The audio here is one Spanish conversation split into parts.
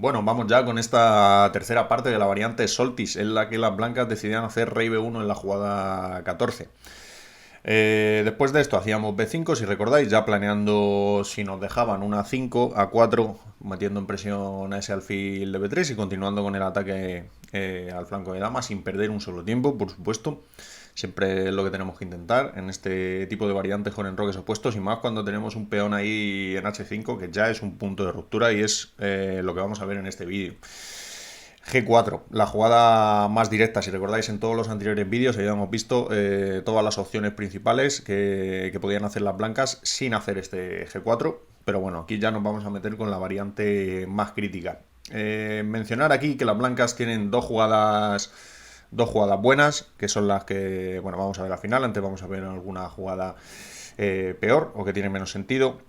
Bueno, vamos ya con esta tercera parte de la variante Soltis, en la que las blancas decidían hacer rey B1 en la jugada 14. Después de esto hacíamos B5, si recordáis, ya planeando si nos dejaban una 5 a 4, metiendo en presión a ese alfil de B3 y continuando con el ataque al flanco de dama sin perder un solo tiempo, por supuesto. Siempre es lo que tenemos que intentar en este tipo de variantes con enroques opuestos y más cuando tenemos un peón ahí en H5 que ya es un punto de ruptura y es lo que vamos a ver en este vídeo. G4, la jugada más directa, si recordáis en todos los anteriores vídeos habíamos visto todas las opciones principales que podían hacer las blancas sin hacer este G4, pero bueno, aquí ya nos vamos a meter con la variante más crítica. Mencionar aquí que las blancas tienen dos jugadas buenas, que son las que, bueno, vamos a ver al final, antes vamos a ver alguna jugada peor o que tiene menos sentido.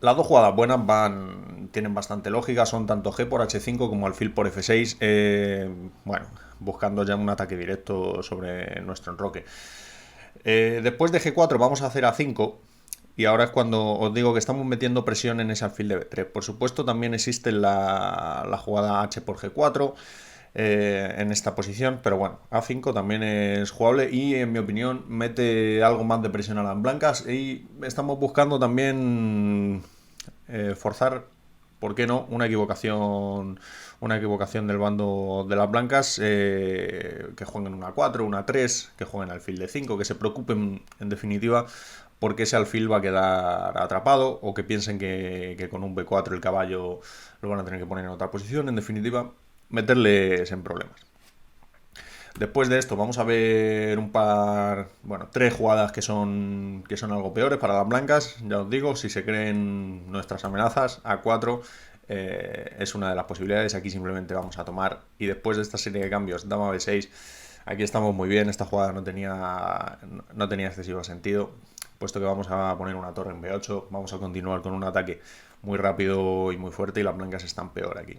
Las dos jugadas buenas tienen bastante lógica, son tanto G por H5 como alfil por F6, bueno, buscando ya un ataque directo sobre nuestro enroque. Después de G4 vamos a hacer A5, y ahora es cuando os digo que estamos metiendo presión en ese alfil de B3. Por supuesto también existe la jugada H por G4 en esta posición, pero bueno, A5 también es jugable y en mi opinión mete algo más de presión a las blancas y estamos buscando también forzar, ¿por qué no? Una equivocación del bando de las blancas, que jueguen una 4, una 3, que jueguen alfil de 5, que se preocupen en definitiva porque ese alfil va a quedar atrapado o que piensen que con un B4 el caballo lo van a tener que poner en otra posición, en definitiva, meterles en problemas. Después de esto vamos a ver bueno, tres jugadas que son algo peores para las blancas. Ya os digo, si se creen nuestras amenazas, A4 es una de las posibilidades. Aquí simplemente vamos a tomar. Y después de esta serie de cambios, dama B6, aquí estamos muy bien. Esta jugada no tenía excesivo sentido, puesto que vamos a poner una torre en B8. Vamos a continuar con un ataque muy rápido y muy fuerte y las blancas están peor aquí.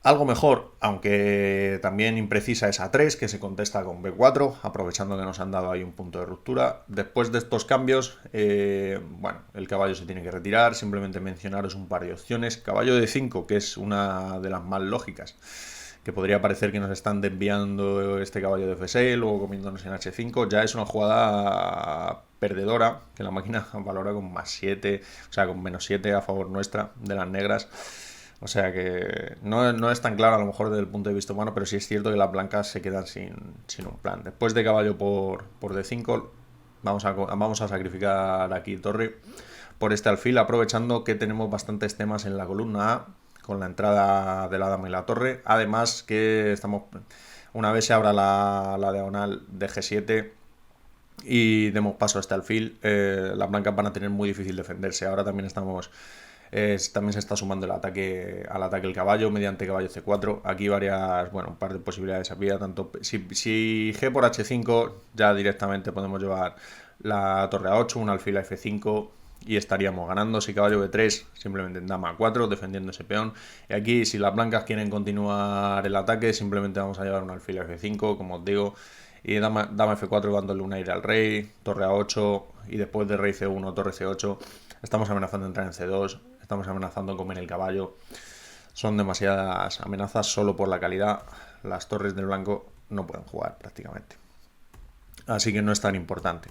Algo mejor, aunque también imprecisa, es A3, que se contesta con B4, aprovechando que nos han dado ahí un punto de ruptura. Después de estos cambios, bueno, el caballo se tiene que retirar, simplemente mencionaros un par de opciones. Caballo de 5, que es una de las más lógicas, que podría parecer que nos están desviando este caballo de F6, luego comiéndonos en H5, ya es una jugada perdedora, que la máquina valora con +7, o sea, con -7 a favor nuestra, de las negras. O sea que no es tan claro a lo mejor desde el punto de vista humano, pero sí es cierto que las blancas se quedan sin un plan. Después de caballo por D5, vamos a sacrificar aquí torre por este alfil, aprovechando que tenemos bastantes temas en la columna A, con la entrada de la dama y la torre. Además que una vez se abra la diagonal de G7 y demos paso a este alfil, las blancas van a tener muy difícil defenderse. Ahora también también se está sumando al ataque el caballo mediante caballo C4. Aquí bueno, un par de posibilidades había, tanto si G por H5 ya directamente podemos llevar la torre a 8, un alfil a F5 y estaríamos ganando. Si caballo B3, simplemente en dama A4 defendiendo ese peón. Y aquí si las blancas quieren continuar el ataque, simplemente vamos a llevar un alfil a F5, como os digo, y dama F4 dándole un aire al rey, torre A8 y después de rey C1, torre C8, estamos amenazando entrar en C2, estamos amenazando comer el caballo. Son demasiadas amenazas solo por la calidad. Las torres del blanco no pueden jugar prácticamente, así que no es tan importante.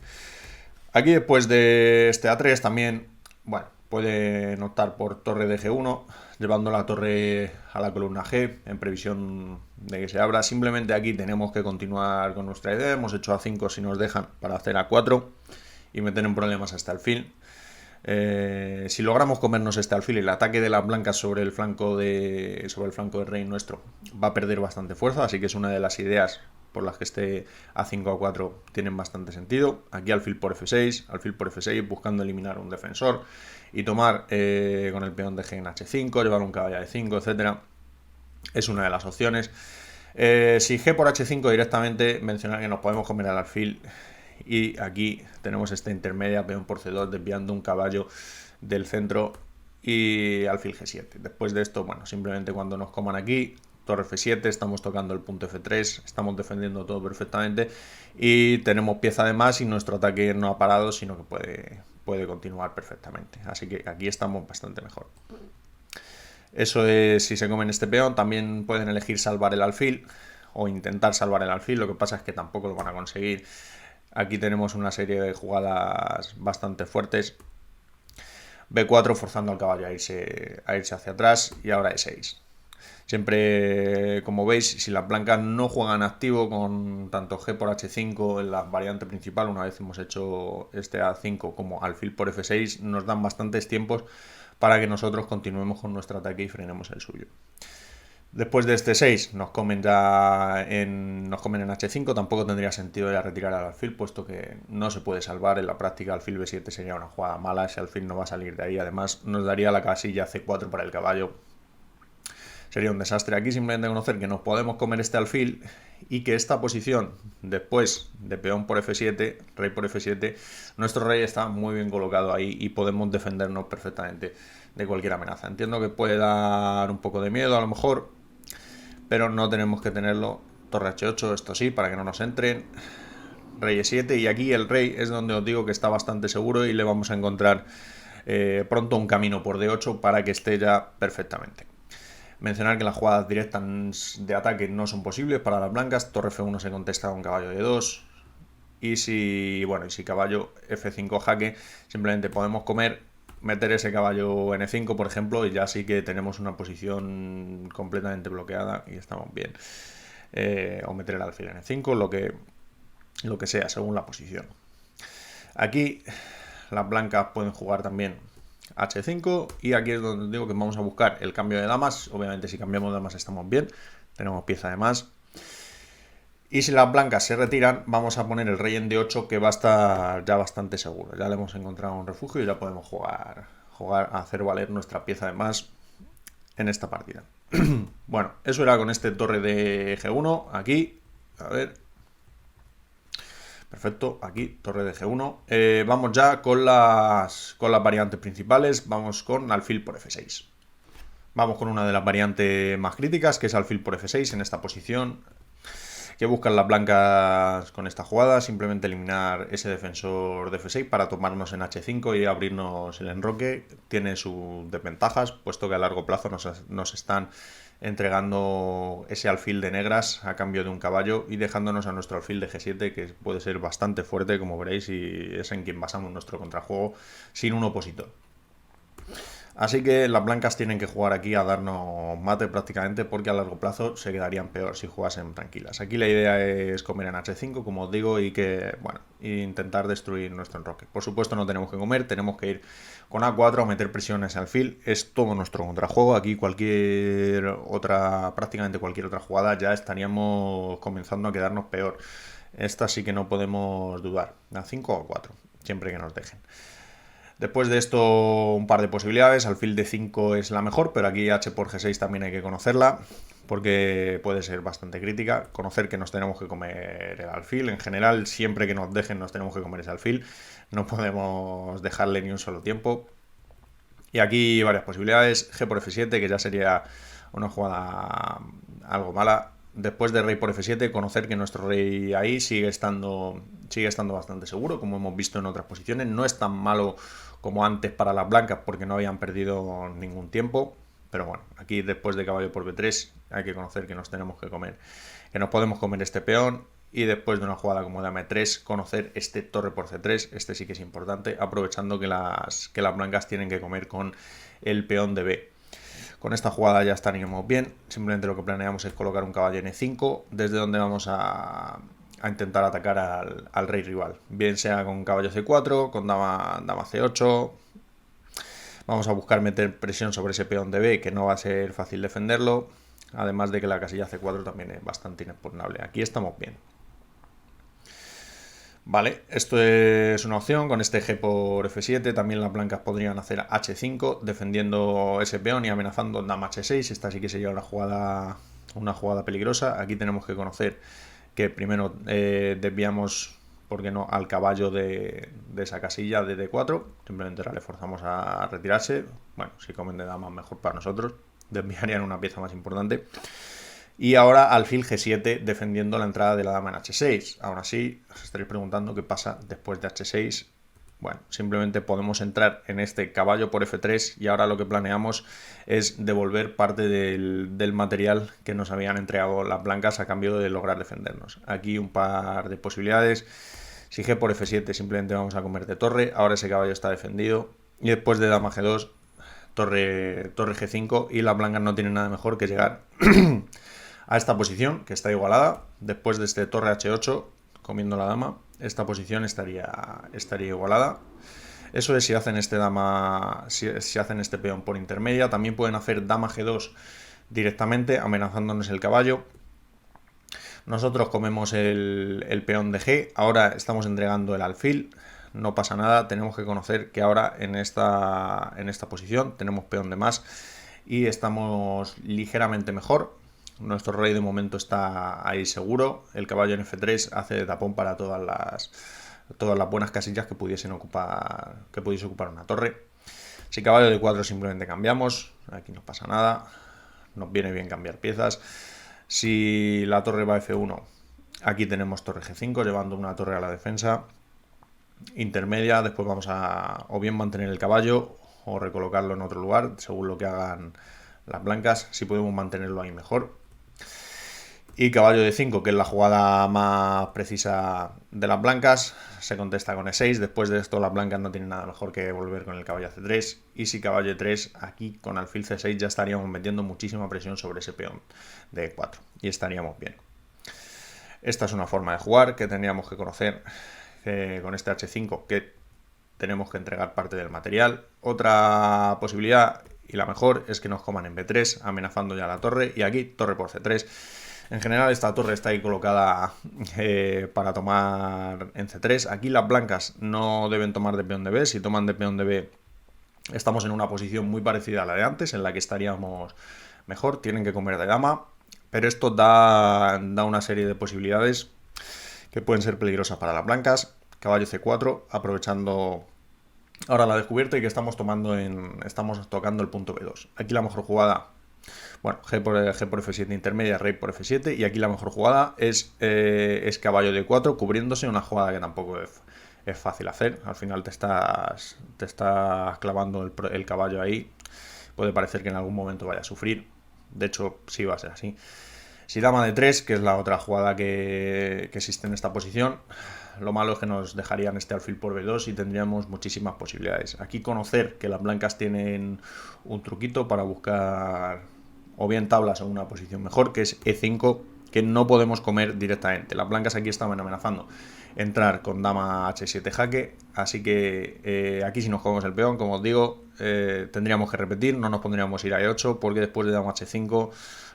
Aquí después de este A3 también, bueno, pueden optar por torre de G1, llevando la torre a la columna G en previsión de que se abra. Simplemente aquí tenemos que continuar con nuestra idea. Hemos hecho A5 si nos dejan para hacer A4 y meter en problemas hasta el alfil. Si logramos comernos este alfil, el ataque de las blancas sobre el flanco de rey nuestro va a perder bastante fuerza, así que es una de las ideas por las que este A5 A4 tienen bastante sentido. Aquí alfil por F6, buscando eliminar un defensor y tomar con el peón de G en H5, llevar un caballo de 5, etcétera. Es una de las opciones. Si G por H5 directamente, mencionar que nos podemos comer al alfil. Y aquí tenemos esta intermedia, peón por C2, desviando un caballo del centro y alfil G7. Después de esto, bueno, simplemente cuando nos coman aquí, torre F7, estamos tocando el punto F3, estamos defendiendo todo perfectamente y tenemos pieza de más y nuestro ataque no ha parado, sino que puede continuar perfectamente. Así que aquí estamos bastante mejor. Eso es si se comen este peón. También pueden elegir salvar el alfil o intentar salvar el alfil. Lo que pasa es que tampoco lo van a conseguir. Aquí tenemos una serie de jugadas bastante fuertes. B4 forzando al caballo a irse hacia atrás y ahora E6. Siempre, como veis, si las blancas no juegan activo con tanto G por H5 en la variante principal, una vez hemos hecho este A5 como alfil por F6, nos dan bastantes tiempos para que nosotros continuemos con nuestro ataque y frenemos el suyo. Después de este 6 nos comen en H5, tampoco tendría sentido ya retirar al alfil, puesto que no se puede salvar. En la práctica alfil B7 sería una jugada mala, ese alfil no va a salir de ahí. Además nos daría la casilla C4 para el caballo. Sería un desastre. Aquí simplemente conocer que nos podemos comer este alfil y que esta posición, después de peón por F7, rey por F7, nuestro rey está muy bien colocado ahí y podemos defendernos perfectamente de cualquier amenaza. Entiendo que puede dar un poco de miedo a lo mejor, pero no tenemos que tenerlo. Torre H8, esto sí, para que no nos entren. Rey E7, y aquí el rey es donde os digo que está bastante seguro y le vamos a encontrar pronto un camino por D8 para que esté ya perfectamente. Mencionar que las jugadas directas de ataque no son posibles para las blancas. Torre F1 se contesta con caballo D2. Y si caballo F5 jaque, simplemente podemos meter ese caballo en E5, por ejemplo, y ya sí que tenemos una posición completamente bloqueada y estamos bien. O meter el alfil en E5, lo que sea, según la posición. Aquí las blancas pueden jugar también H5 y aquí es donde digo que vamos a buscar el cambio de damas. Obviamente si cambiamos de damas estamos bien, tenemos pieza de más. Y si las blancas se retiran, vamos a poner el rey en D8, que va a estar ya bastante seguro. Ya le hemos encontrado un refugio y ya podemos jugar a hacer valer nuestra pieza de más en esta partida. Bueno, eso era con este torre de G1. Aquí, a ver. Perfecto, aquí, torre de G1. Vamos ya con las variantes principales. Vamos con alfil por F6. Vamos con una de las variantes más críticas, que es alfil por F6 en esta posición. ¿Qué buscan las blancas con esta jugada? Simplemente eliminar ese defensor de F6 para tomarnos en H5 y abrirnos el enroque. Tiene sus desventajas, puesto que a largo plazo nos están entregando ese alfil de negras a cambio de un caballo y dejándonos a nuestro alfil de G7, que puede ser bastante fuerte, como veréis, y es en quien basamos nuestro contrajuego sin un opositor. Así que las blancas tienen que jugar aquí a darnos mate prácticamente, porque a largo plazo se quedarían peor si jugasen tranquilas. Aquí la idea es comer en H5, como os digo, y intentar destruir nuestro enroque. Por supuesto no tenemos que comer, tenemos que ir con A4 a meter presiones al alfil. Es todo nuestro contrajuego. Aquí prácticamente cualquier otra jugada ya estaríamos comenzando a quedarnos peor. Esta sí que no podemos dudar. A5 o A4, siempre que nos dejen. Después de esto, un par de posibilidades. Alfil de 5 es la mejor, pero aquí H por G6 también hay que conocerla, porque puede ser bastante crítica. Conocer que nos tenemos que comer el alfil. En general, siempre que nos dejen nos tenemos que comer ese alfil. No podemos dejarle ni un solo tiempo. Y aquí varias posibilidades. G por F7, que ya sería una jugada algo mala. Después de rey por F7, conocer que nuestro rey ahí sigue estando bastante seguro, como hemos visto en otras posiciones. No es tan malo como antes para las blancas, porque no habían perdido ningún tiempo. Pero bueno, aquí después de caballo por B3 hay que conocer que nos podemos comer este peón. Y después de una jugada como dama E3, conocer este torre por C3. Este sí que es importante, aprovechando que las blancas tienen que comer con el peón de B. Con esta jugada ya estaríamos bien. Simplemente lo que planeamos es colocar un caballo en E5, desde donde vamos a intentar atacar al rey rival. Bien sea con caballo C4, con dama C8. Vamos a buscar meter presión sobre ese peón de B, que no va a ser fácil defenderlo. Además de que la casilla C4 también es bastante inexpugnable. Aquí estamos bien. Vale, esto es una opción. Con este G por F7 también las blancas podrían hacer H5 defendiendo ese peón y amenazando dama H6. Esta sí que sería una jugada peligrosa. Aquí tenemos que conocer que primero desviamos, ¿por qué no?, al caballo de esa casilla de D4. Simplemente le forzamos a retirarse. Bueno, si comen de dama mejor para nosotros. Desviarían una pieza más importante. Y ahora alfil G7 defendiendo la entrada de la dama en H6. Aún así, os estaréis preguntando qué pasa después de H6. Bueno, simplemente podemos entrar en este caballo por F3 y ahora lo que planeamos es devolver parte del material que nos habían entregado las blancas a cambio de lograr defendernos. Aquí un par de posibilidades. Si G por F7 simplemente vamos a comer de torre, ahora ese caballo está defendido y después de dama G2, torre G5 y las blancas no tienen nada mejor que llegar a esta posición que está igualada. Después de este torre H8 comiendo la dama, esta posición estaría igualada. Eso es si hacen este dama, si hacen este peón por intermedia. También pueden hacer dama G2 directamente amenazándonos el caballo. Nosotros comemos el peón de G, ahora estamos entregando el alfil, no pasa nada, tenemos que conocer que ahora en esta posición tenemos peón de más y estamos ligeramente mejor. Nuestro rey de momento está ahí seguro, el caballo en F3 hace de tapón para todas las buenas casillas que pudiese ocupar una torre. Si caballo de 4 simplemente cambiamos, aquí no pasa nada, nos viene bien cambiar piezas. Si la torre va a F1, aquí tenemos torre G5 llevando una torre a la defensa intermedia. Después vamos a o bien mantener el caballo o recolocarlo en otro lugar según lo que hagan las blancas. Si podemos mantenerlo ahí mejor. Y caballo de 5, que es la jugada más precisa de las blancas, se contesta con E6. Después de esto las blancas no tienen nada mejor que volver con el caballo a C3. Y si caballo E3, aquí con alfil C6 ya estaríamos metiendo muchísima presión sobre ese peón de E4. Y estaríamos bien. Esta es una forma de jugar que tendríamos que conocer con este H5, que tenemos que entregar parte del material. Otra posibilidad, y la mejor, es que nos coman en B3, amenazando ya la torre. Y aquí torre por C3. En general esta torre está ahí colocada para tomar en C3. Aquí las blancas no deben tomar de peón de B. Si toman de peón de B estamos en una posición muy parecida a la de antes, en la que estaríamos mejor. Tienen que comer de dama, pero esto da una serie de posibilidades que pueden ser peligrosas para las blancas. Caballo C4, aprovechando ahora la descubierta y que estamos tocando el punto B2. Aquí la mejor jugada... Bueno, G por F7 intermedia, rey por F7. Y aquí la mejor jugada es caballo de 4 cubriéndose, una jugada que tampoco es fácil hacer. Al final te estás clavando el caballo ahí. Puede parecer que en algún momento vaya a sufrir. De hecho, sí va a ser así. Si dama de 3, que es la otra jugada que existe en esta posición, lo malo es que nos dejarían este alfil por B2 y tendríamos muchísimas posibilidades. Aquí conocer que las blancas tienen un truquito para buscar o bien tablas en una posición mejor, que es E5, que no podemos comer directamente. Las blancas aquí estaban amenazando entrar con dama H7 jaque, así que aquí si nos jugamos el peón, como os digo, tendríamos que repetir, no nos pondríamos ir a E8, porque después de dama H5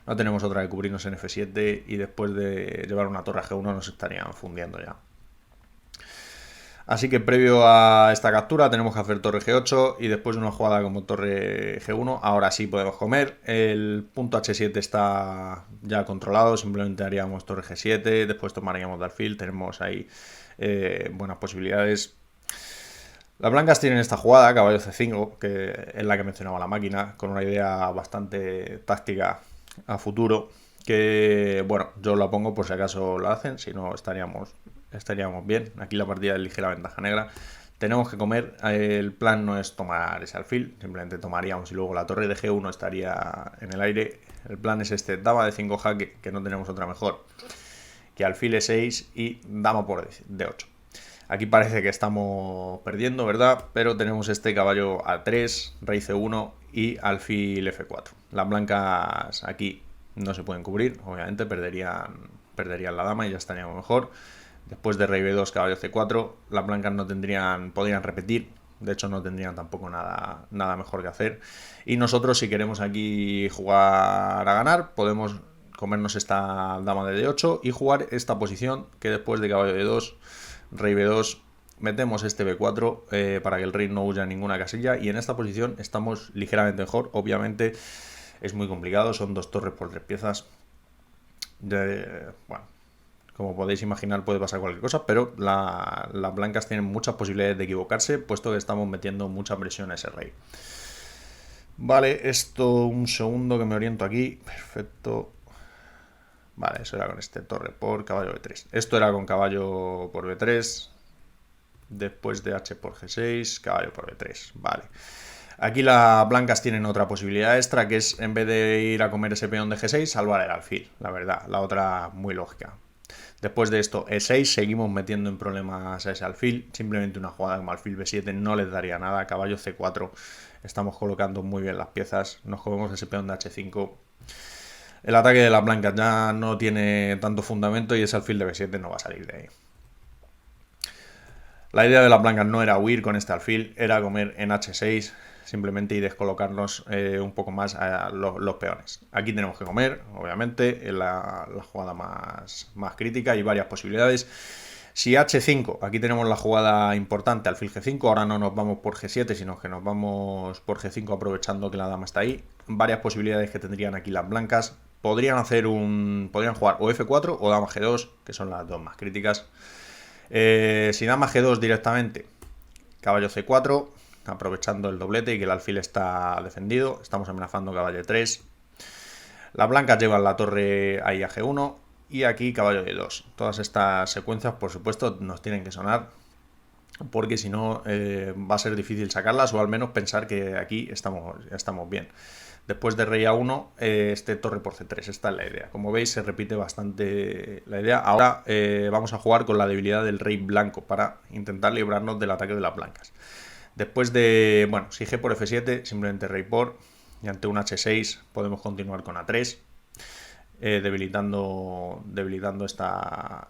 no tenemos otra que cubrirnos en F7 y después de llevar una torre a G1 nos estarían fundiendo ya. Así que previo a esta captura tenemos que hacer torre G8 y después de una jugada como torre G1, ahora sí podemos comer. El punto H7 está ya controlado, simplemente haríamos torre G7, después tomaríamos de alfil, tenemos ahí buenas posibilidades. Las blancas tienen esta jugada, caballo C5, que es la que mencionaba la máquina, con una idea bastante táctica a futuro, que bueno, yo la pongo por si acaso la hacen, si no estaríamos bien. Aquí la partida es ligera ventaja negra. Tenemos que comer, el plan no es tomar ese alfil, simplemente tomaríamos y luego la torre de G1 estaría en el aire. El plan es este, dama de 5 jaque, que no tenemos otra mejor que alfil E6 y dama por D8. Aquí parece que estamos perdiendo, ¿verdad? Pero tenemos este caballo A3, rey C1 y alfil F4. Las blancas aquí no se pueden cubrir, obviamente perderían la dama y ya estaríamos mejor. Después de rey B2, caballo C4, las blancas podrían repetir. De hecho, no tendrían tampoco nada mejor que hacer. Y nosotros, si queremos aquí jugar a ganar, podemos comernos esta dama de D8 y jugar esta posición que después de caballo D2, rey B2, metemos este B4 para que el rey no huya en ninguna casilla. Y en esta posición estamos ligeramente mejor. Obviamente es muy complicado, son 2 torres por 3 piezas. Bueno, como podéis imaginar puede pasar cualquier cosa, pero las blancas tienen muchas posibilidades de equivocarse, puesto que estamos metiendo mucha presión a ese rey. Vale, esto un segundo que me oriento aquí. Perfecto. Vale, eso era con este torre por caballo B3. Esto era con caballo por B3. Después de H por G6, caballo por B3. Vale. Aquí las blancas tienen otra posibilidad extra, que es, en vez de ir a comer ese peón de G6, salvar el alfil, la verdad. La otra muy lógica. Después de esto, E6, seguimos metiendo en problemas a ese alfil. Simplemente una jugada como alfil B7 no les daría nada. Caballo C4, estamos colocando muy bien las piezas. Nos comemos ese peón de H5. El ataque de las blancas ya no tiene tanto fundamento y ese alfil de B7 no va a salir de ahí. La idea de las blancas no era huir con este alfil, era comer en H6 simplemente y descolocarnos un poco más a los peones. Aquí tenemos que comer, obviamente, en la jugada más crítica, hay varias posibilidades. Si H5, aquí tenemos la jugada importante, alfil G5, ahora no nos vamos por G7, sino que nos vamos por G5 aprovechando que la dama está ahí. Varias posibilidades que tendrían aquí las blancas. Podrían jugar o F4 o dama G2, que son las dos más críticas. Si dama G2 directamente, caballo C4, aprovechando el doblete y que el alfil está defendido, estamos amenazando caballo E3. Las blancas llevan la torre ahí a G1 y aquí caballo E2. Todas estas secuencias, por supuesto, nos tienen que sonar, porque si no va a ser difícil sacarlas, o al menos pensar que aquí estamos bien. Después de rey A1, este torre por C3, esta es la idea. Como veis, se repite bastante la idea. Ahora vamos a jugar con la debilidad del rey blanco para intentar librarnos del ataque de las blancas. Después de, bueno, si G por F7, simplemente rey por, y ante un H6 podemos continuar con A3, debilitando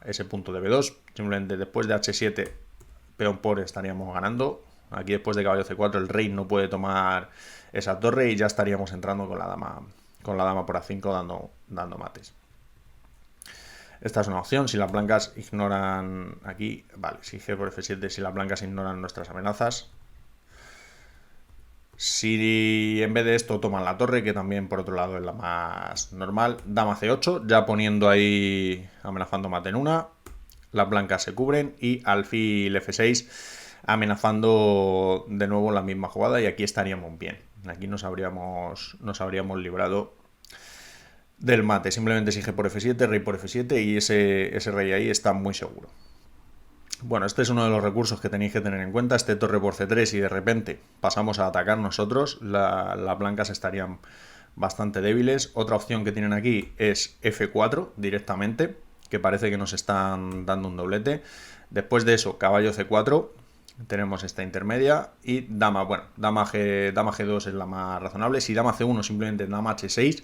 ese punto de B2. Simplemente después de H7, peón por, estaríamos ganando. Aquí después de caballo C4 el rey no puede tomar esa torre y ya estaríamos entrando con la dama por A5 dando mates. Esta es una opción, si las blancas ignoran aquí, vale, si G por F7, si las blancas ignoran nuestras amenazas. Si en vez de esto toman la torre, que también por otro lado es la más normal, dama C8, ya poniendo ahí, amenazando mate en una, las blancas se cubren y alfil F6, amenazando de nuevo la misma jugada y aquí estaríamos bien. Aquí nos habríamos librado del mate. Simplemente si G por F7, rey por F7 y ese rey ahí está muy seguro. Bueno, este es uno de los recursos que tenéis que tener en cuenta, este torre por C3 y de repente pasamos a atacar nosotros, las blancas estarían bastante débiles. Otra opción que tienen aquí es F4 directamente, que parece que nos están dando un doblete. Después de eso, caballo C4, tenemos esta intermedia y dama G2 es la más razonable. Si dama C1, simplemente dama H6.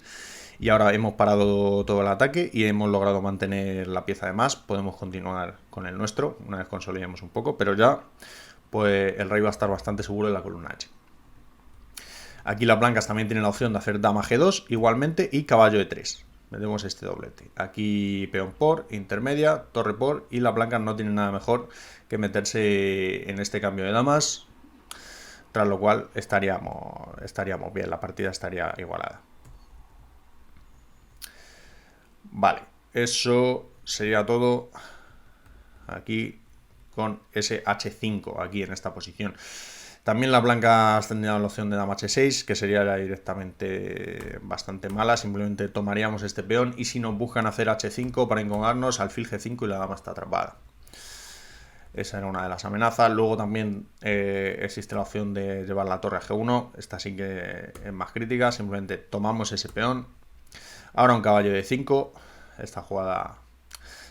Y ahora hemos parado todo el ataque y hemos logrado mantener la pieza de más. Podemos continuar con el nuestro, una vez consolidemos un poco, pero ya pues el rey va a estar bastante seguro en la columna H. Aquí las blancas también tienen la opción de hacer dama G2 igualmente y caballo E3. Metemos este doblete. Aquí peón por, intermedia, torre por, y las blancas no tienen nada mejor que meterse en este cambio de damas, tras lo cual estaríamos bien, la partida estaría igualada. Vale, eso sería todo aquí con ese H5 aquí en esta posición. También las blancas tendrían la opción de dama H6, que sería directamente bastante mala. Simplemente tomaríamos este peón y si nos buscan hacer H5 para incomodarnos, alfil G5 y la dama está atrapada. Esa era una de las amenazas. Luego también existe la opción de llevar la torre a G1. Esta sí que es más crítica. Simplemente tomamos ese peón. Ahora un caballo de 5. Esta jugada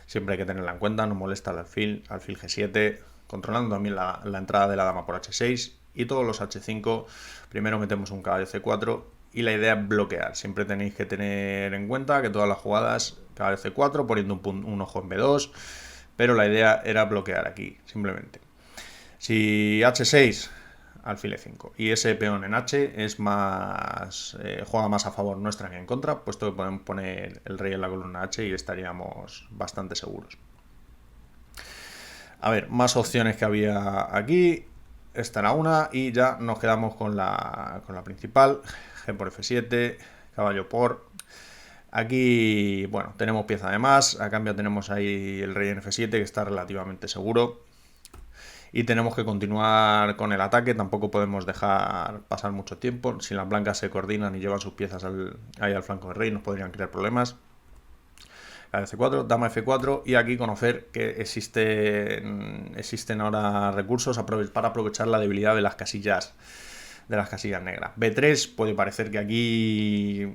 siempre hay que tenerla en cuenta. No molesta el alfil G7. Controlando también la entrada de la dama por H6. Y todos los H5. Primero metemos un caballo C4. Y la idea es bloquear. Siempre tenéis que tener en cuenta que todas las jugadas, caballo C4, poniendo un ojo en B2. Pero la idea era bloquear aquí, simplemente. Si H6, alfil E5. Y ese peón en H es más juega más a favor nuestra que en contra, puesto que podemos poner el rey en la columna H y estaríamos bastante seguros. A ver, más opciones que había aquí. Esta era una y ya nos quedamos con la principal. G por F7, caballo por. Aquí, bueno, tenemos pieza de más. A cambio tenemos ahí el rey en F7 que está relativamente seguro. Y tenemos que continuar con el ataque, tampoco podemos dejar pasar mucho tiempo. Si las blancas se coordinan y llevan sus piezas ahí al flanco del rey, nos podrían crear problemas. La de C4, dama F4 y aquí conocer que existen ahora recursos para aprovechar la debilidad de las casillas negras. B3 puede parecer que aquí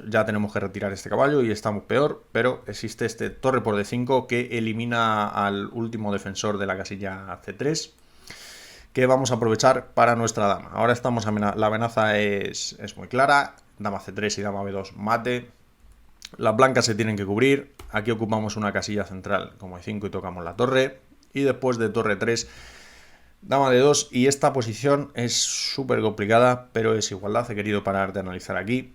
ya tenemos que retirar este caballo y estamos peor, pero existe este torre por D5 que elimina al último defensor de la casilla C3 que vamos a aprovechar para nuestra dama. Ahora la amenaza es muy clara, dama C3 y dama B2 mate. Las blancas se tienen que cubrir, aquí ocupamos una casilla central como E5 y tocamos la torre, y después de torre 3, dama D2, y esta posición es súper complicada, pero es igualdad, he querido parar de analizar aquí.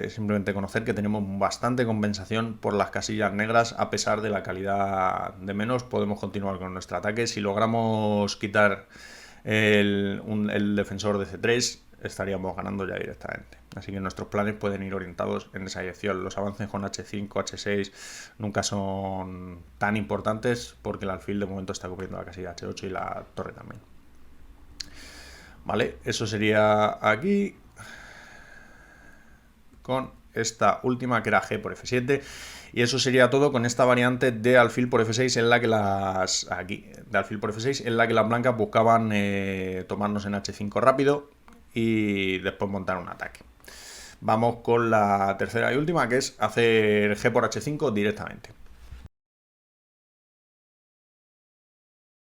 Simplemente conocer que tenemos bastante compensación por las casillas negras, a pesar de la calidad de menos, podemos continuar con nuestro ataque. Si logramos quitar el defensor de C3, estaríamos ganando ya directamente. Así que nuestros planes pueden ir orientados en esa dirección. Los avances con H5, H6 nunca son tan importantes porque el alfil de momento está cubriendo la casilla H8 y la torre también. Vale, eso sería aquí con esta última que era G por F7, y eso sería todo con esta variante de alfil por F6 en la que las blancas buscaban tomarnos en H5 rápido y después montar un ataque. Vamos con la tercera y última, que es hacer G por H5 directamente.